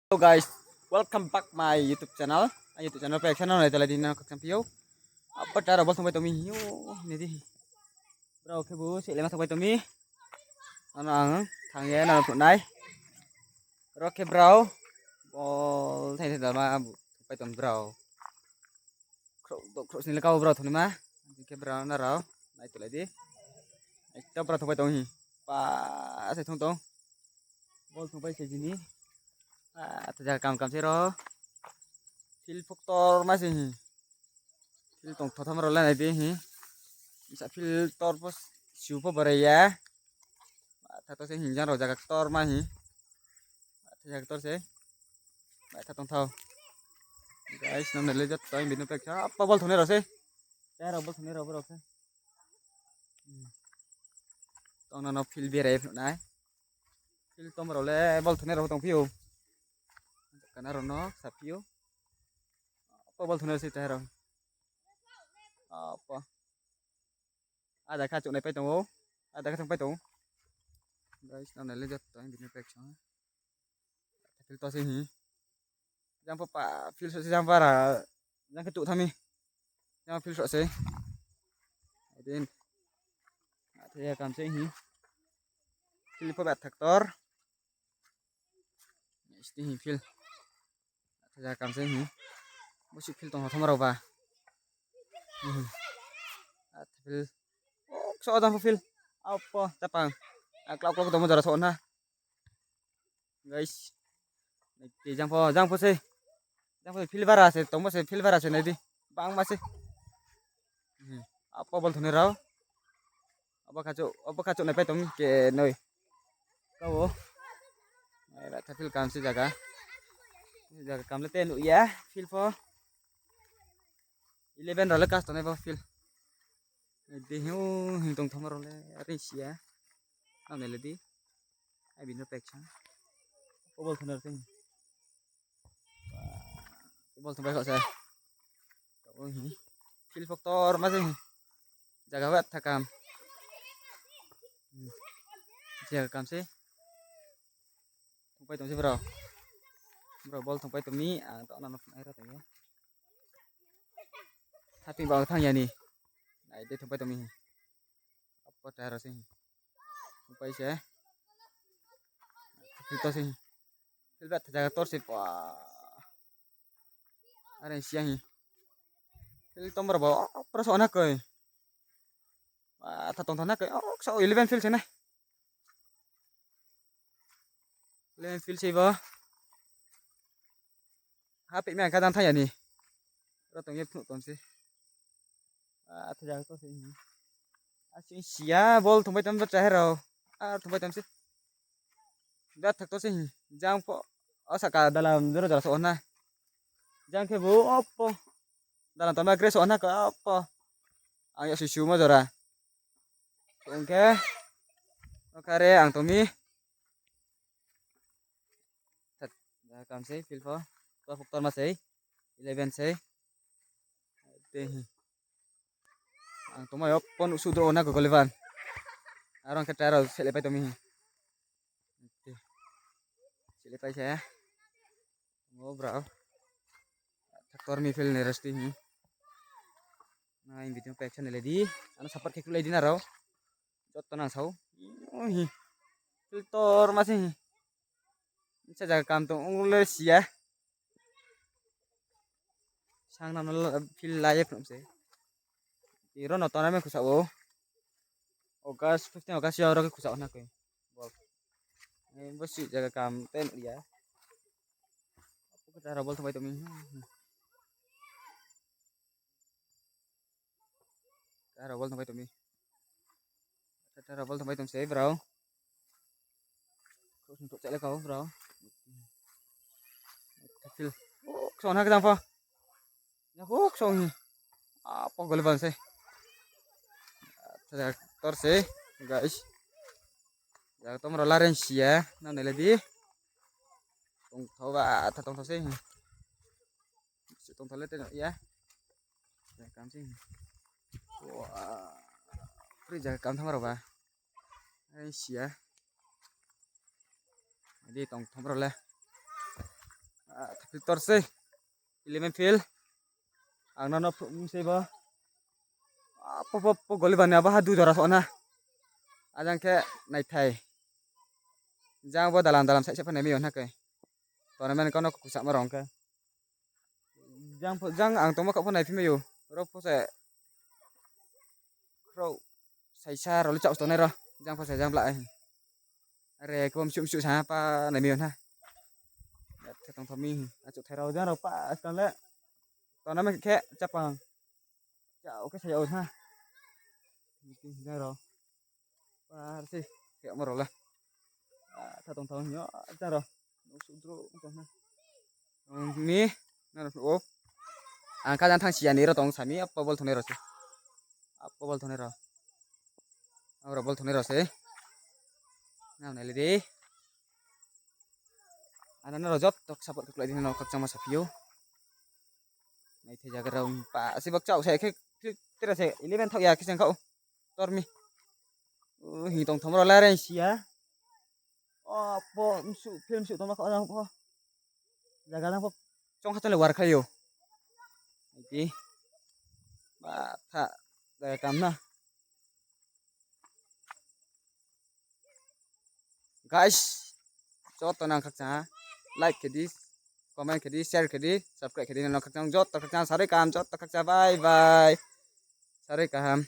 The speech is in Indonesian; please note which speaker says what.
Speaker 1: Hello guys, welcome back my YouTube channel. YouTube channel pe channel này tadi na kakam piu. Apa cara bos sampai tomi hiu ini di. Bro ke bu si lema sampai tomi. Anang thằng ye na phụ này. Bro ke bro. Bol thay thay ma sampai tom bro. Kro sini kau bro thoni ma. Ke bro na rau. Nai tu lagi. Kita bro sampai tomi. Pa sai thong tong. Bol sampai sini. Terjaga kam sih roh. Fil faktor masih hi. Fil tong thotham rola nai di hi. Bisa fil tor pos siupo baraya. Thato se hinjang ro jaga tor ma hi. Jaga tor se. Thatong thau. Guys, namne le jat toy binu pek cha. Apa bol thone ro se. Ya ro bol thone ro bro se. Tong na no fil bi re nai. Fil tom ro le bol thone ro tong piu. Kana ro no sa piu. Apa bol thone se ta ro. Apa ada kacuk nai petong oh ada kacuk petong guys nam nai le jat toy binu pek cha fil to se hi jang pa fil so se jang para jang ketuk thami jang fil so se din thế kam se hi fil po bat thaktor sti hi fil thế kam se hi musik fil tong thama ro ba fil so jang fil apa tapang klok klok tong mo jara so na guys thì jang po se fil bara se tong mo se fil bara se nai di bang ma se apa bol thone rau apa kacuk nai pe tong ke noi kau lại thay fil kam se jaga kam le ten ya fil po 11 rồi lekas tone po fil de hiu hing tong thama ro le risia nam ne le di ai bin pek cha bol thone ro bol thone ko se oi fil faktor masih jaga wet thakam jaga kam se pai tong se bro bol thong pai tong ni to na no ai ra ta ya tapi bang thang ya ni nai de thong pai tong ni apa ta ra se thong pai se fil to se fil bat jaga tor se pa are siang hi fil tom ro ba pro so na koi tha tong thona koi so 11 fil se na 11 fil se ba hape me ka dang tha ya ni ro tong ye phu tong se tha jaga to se hi sing sia bol thong pai tam cha he ro thong pai tam se dat thak to se hi jang po asaka dalam jero jara so na jang ke bu opo dalam tambah gres so na ka apa ayo sisu ma jara oke okare ang tomi thật cảm thấy feel phó tôi phục toàn mà thấy 11 thấy thì ang tomay pon usudro na ko levan aron ka taro sele pa tomi sele pa saya mo bro taktor mi feel ne resti hi na in video pa channel di ano support ke kulay di na raw jot to nang sau hi filter masih sa jaga kam to ule sia sang nam feel layak nam se iro no to na me kusa o August 15 August ya ro ke kusa na ko bol bos jaga kam ten ya apa cara bol sampai to mi cara bol sampai to mi cara bol sampai to se bro untuk cek kau bro kecil soalnya kita apa ya kok soalnya apa gol ban se tor se guys ya tom rolaren sia nam ne ledi tong thau ba tong thau se tong thau le ten ya kam se wah pri jaga kam thang ro ba ai sia di tong thong ro le filter sih elemen fil ang nano sih bah apa goli bani apa hadu jara sona ajang ke naik thai jang bo dalam sai siapa nemi on hakai tournament kono kusak marong ke jang ang toma kau pun naik film yo ro po se ro sai sa ro lu chau sto này ro jang po se jang lại are ko sum sum sa pa nemi on ha thế tông thami chụp thay đầu jang ro pa kan le tournament ke capang chau cái sai on ha jang ro pa sih kayak moro lah thế tông thong nhớ jang ro sudro tong ha ni na ro angka dan thang sia ni ro tong sami apa bol thone ro se apa bol thone ro ro bol thone ro se na na le di ana ro jot tok support ke lagi no kak sama sapio nai the jaga ro pa si bak chau se ke tira se 11 thau ya ki sang khau tor mi hi tong thom ro la ren sia apa su film su tong khau po jaga lang po chong kha le war khayo Oke, tha dari kamna. Guys, chốt tôi năng khắc chả like cái đi, comment cái đi, share cái đi, subscribe cái đi, năng khắc chả chốt tôi khắc chả sari cam chốt tôi khắc chả bye bye, sari cam.